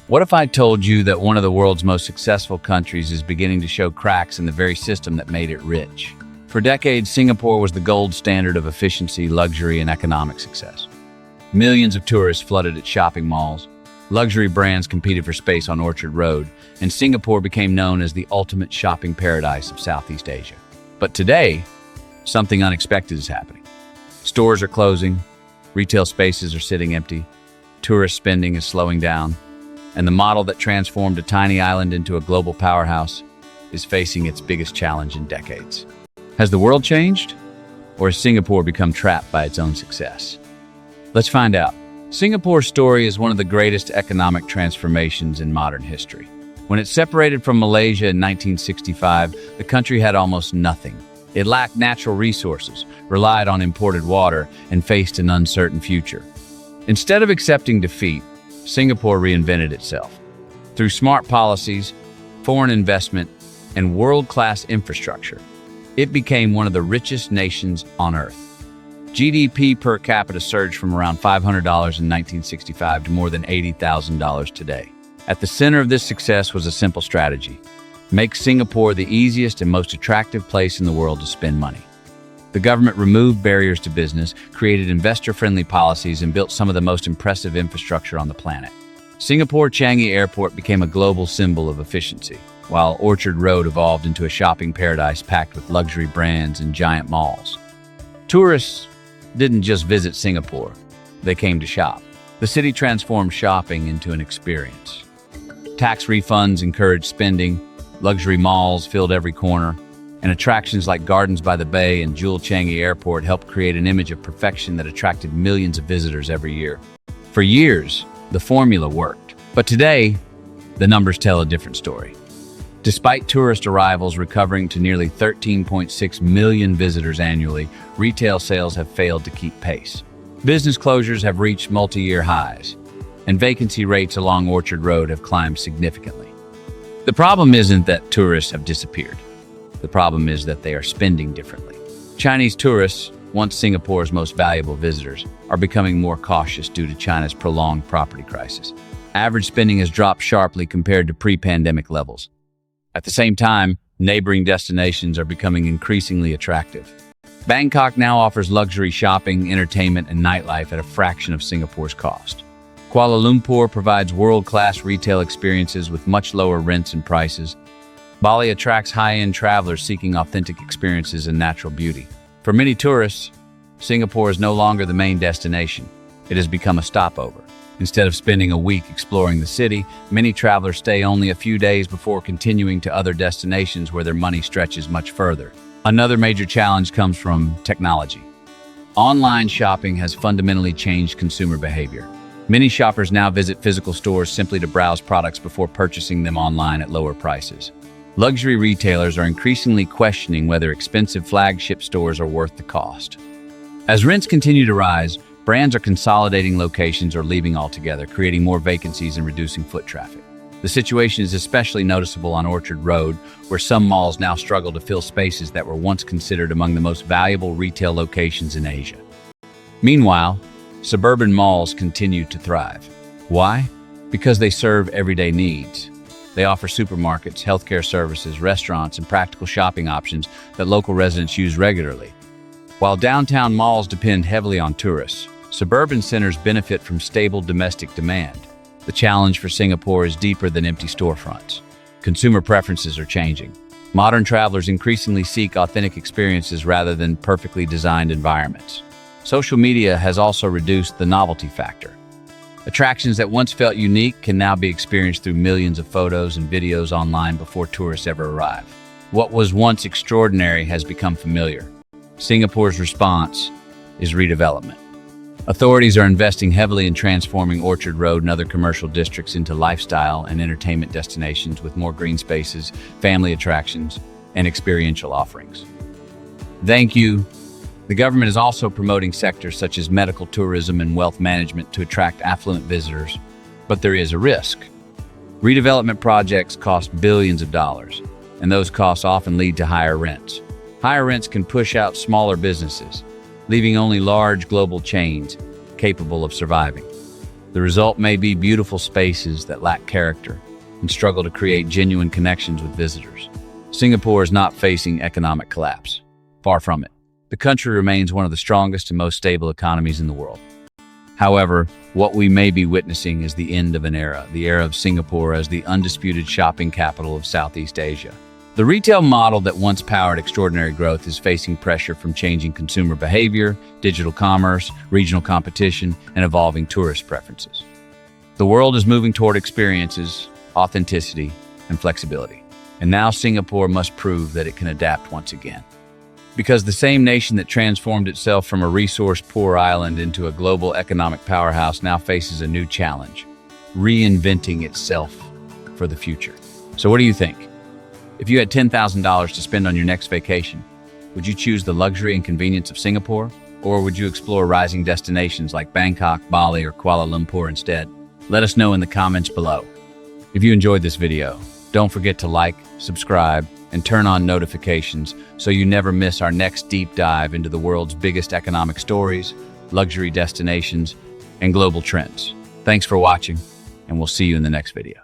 What if I told you that one of the world's most successful countries is beginning to show cracks in the very system that made it rich? For decades, Singapore was the gold standard of efficiency, luxury, and economic success. Millions of tourists flooded its shopping malls. Luxury brands competed for space on Orchard Road, and Singapore became known as the ultimate shopping paradise of Southeast Asia. But today, something unexpected is happening. Stores are closing, retail spaces are sitting empty, tourist spending is slowing down, and the model that transformed a tiny island into a global powerhouse is facing its biggest challenge in decades. Has the world changed, or has Singapore become trapped by its own success? Let's find out. Singapore's story is one of the greatest economic transformations in modern history. When it separated from Malaysia in 1965, the country had almost nothing. It lacked natural resources, relied on imported water, and faced an uncertain future. Instead of accepting defeat, Singapore reinvented itself. Through smart policies, foreign investment, and world-class infrastructure, it became one of the richest nations on Earth. GDP per capita surged from around $500 in 1965 to more than $80,000 today. At the center of this success was a simple strategy: make Singapore the easiest and most attractive place in the world to spend money. The government removed barriers to business, created investor-friendly policies, and built some of the most impressive infrastructure on the planet. Singapore Changi Airport became a global symbol of efficiency, while Orchard Road evolved into a shopping paradise packed with luxury brands and giant malls. Tourists didn't just visit Singapore, they came to shop. The city transformed shopping into an experience. Tax refunds encouraged spending, luxury malls filled every corner, and attractions like Gardens by the Bay and Jewel Changi Airport helped create an image of perfection that attracted millions of visitors every year. For years, the formula worked. But today, the numbers tell a different story. Despite tourist arrivals recovering to nearly 13.6 million visitors annually, retail sales have failed to keep pace. Business closures have reached multi-year highs, and vacancy rates along Orchard Road have climbed significantly. The problem isn't that tourists have disappeared. The problem is that they are spending differently. Chinese tourists, once Singapore's most valuable visitors, are becoming more cautious due to China's prolonged property crisis. Average spending has dropped sharply compared to pre-pandemic levels. At the same time, neighboring destinations are becoming increasingly attractive. Bangkok now offers luxury shopping, entertainment, and nightlife at a fraction of Singapore's cost. Kuala Lumpur provides world-class retail experiences with much lower rents and prices. Bali attracts high-end travelers seeking authentic experiences and natural beauty. For many tourists, Singapore is no longer the main destination. It has become a stopover. Instead of spending a week exploring the city, many travelers stay only a few days before continuing to other destinations where their money stretches much further. Another major challenge comes from technology. Online shopping has fundamentally changed consumer behavior. Many shoppers now visit physical stores simply to browse products before purchasing them online at lower prices. Luxury retailers are increasingly questioning whether expensive flagship stores are worth the cost. As rents continue to rise, brands are consolidating locations or leaving altogether, creating more vacancies and reducing foot traffic. The situation is especially noticeable on Orchard Road, where some malls now struggle to fill spaces that were once considered among the most valuable retail locations in Asia. Meanwhile, suburban malls continue to thrive. Why? Because they serve everyday needs. They offer supermarkets, healthcare services, restaurants, and practical shopping options that local residents use regularly. While downtown malls depend heavily on tourists, suburban centers benefit from stable domestic demand. The challenge for Singapore is deeper than empty storefronts. Consumer preferences are changing. Modern travelers increasingly seek authentic experiences rather than perfectly designed environments. Social media has also reduced the novelty factor. Attractions that once felt unique can now be experienced through millions of photos and videos online before tourists ever arrive. What was once extraordinary has become familiar. Singapore's response is redevelopment. Authorities are investing heavily in transforming Orchard Road and other commercial districts into lifestyle and entertainment destinations with more green spaces, family attractions, and experiential offerings. Thank you. The government is also promoting sectors such as medical tourism and wealth management to attract affluent visitors, but there is a risk. Redevelopment projects cost billions of dollars, and those costs often lead to higher rents. Higher rents can push out smaller businesses, leaving only large global chains capable of surviving. The result may be beautiful spaces that lack character and struggle to create genuine connections with visitors. Singapore is not facing economic collapse. Far from it. The country remains one of the strongest and most stable economies in the world. However, what we may be witnessing is the end of an era, the era of Singapore as the undisputed shopping capital of Southeast Asia. The retail model that once powered extraordinary growth is facing pressure from changing consumer behavior, digital commerce, regional competition, and evolving tourist preferences. The world is moving toward experiences, authenticity, and flexibility. And now Singapore must prove that it can adapt once again. Because the same nation that transformed itself from a resource-poor island into a global economic powerhouse now faces a new challenge, reinventing itself for the future. So what do you think? If you had $10,000 to spend on your next vacation, would you choose the luxury and convenience of Singapore? Or would you explore rising destinations like Bangkok, Bali, or Kuala Lumpur instead? Let us know in the comments below. If you enjoyed this video, don't forget to like, subscribe, and turn on notifications so you never miss our next deep dive into the world's biggest economic stories, luxury destinations, and global trends. Thanks for watching, and we'll see you in the next video.